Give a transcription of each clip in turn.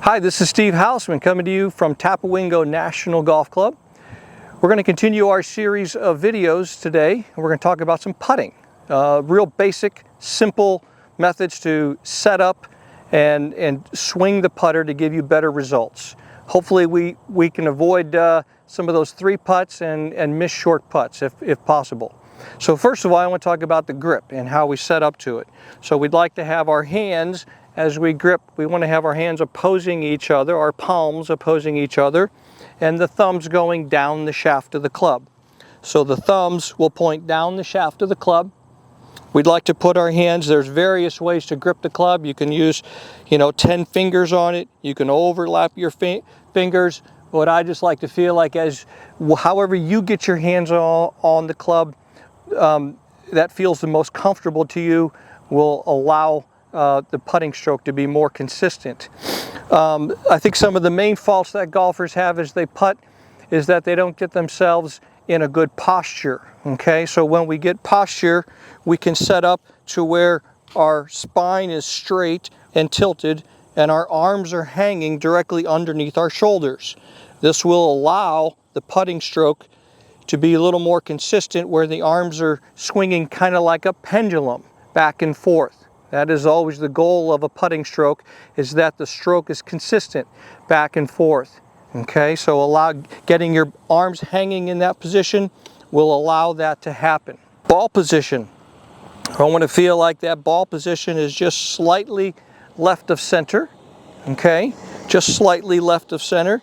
Hi, this is Steve Hausmann coming to you from Tapawingo National Golf Club. We're going to continue our series of videos today. We're going to talk about some putting. Real basic, simple methods to set up and swing the putter to give you better results. Hopefully we can avoid some of those three putts and miss short putts if possible. So first of all, I want to talk about the grip and how we set up to it. So we'd like to have our hands, as we grip, we want to have our hands opposing each other, our palms opposing each other, and the thumbs going down the shaft of the club. So the thumbs will point down the shaft of the club. We'd like to put our hands, there's various ways to grip the club. You can use, 10 fingers on it. You can overlap your fingers. What I just like to feel like however you get your hands on the club, that feels the most comfortable to you, will allow the putting stroke to be more consistent. I think some of the main faults that golfers have as they putt is that they don't get themselves in a good posture. Okay, so when we get posture, we can set up to where our spine is straight and tilted and our arms are hanging directly underneath our shoulders. This will allow the putting stroke to be a little more consistent, where the arms are swinging kind of like a pendulum back and forth. That is always the goal of a putting stroke, is that the stroke is consistent back and forth. Okay, so getting your arms hanging in that position will allow that to happen. Ball position. I want to feel like that ball position is just slightly left of center. Okay, just slightly left of center.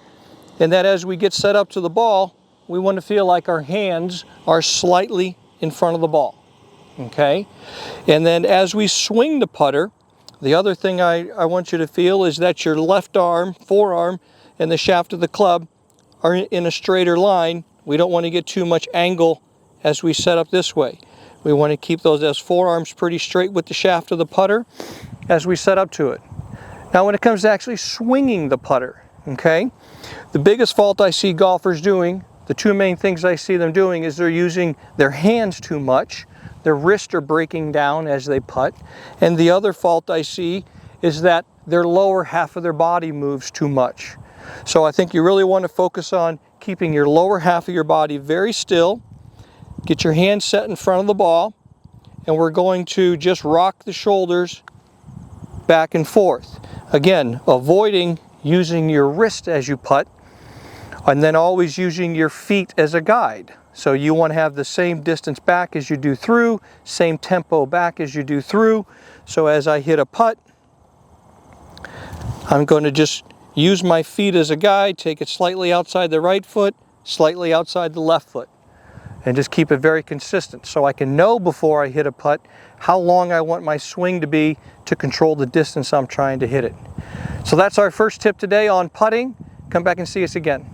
And that as we get set up to the ball, we want to feel like our hands are slightly in front of the ball. Okay, and then as we swing the putter, the other thing I want you to feel is that your left arm, forearm, and the shaft of the club are in a straighter line. We don't want to get too much angle as we set up this way. We want to keep those forearms pretty straight with the shaft of the putter as we set up to it. Now when it comes to actually swinging the putter, okay, the biggest fault I see golfers doing, the two main things I see them doing, is they're using their hands too much. Their wrists are breaking down as they putt. And the other fault I see is that their lower half of their body moves too much. So I think you really want to focus on keeping your lower half of your body very still. Get your hands set in front of the ball. And we're going to just rock the shoulders back and forth. Again, avoiding using your wrist as you putt, and then always using your feet as a guide. So you want to have the same distance back as you do through, same tempo back as you do through. So as I hit a putt, I'm going to just use my feet as a guide, take it slightly outside the right foot, slightly outside the left foot, and just keep it very consistent so I can know before I hit a putt how long I want my swing to be to control the distance I'm trying to hit it. So that's our first tip today on putting. Come back and see us again.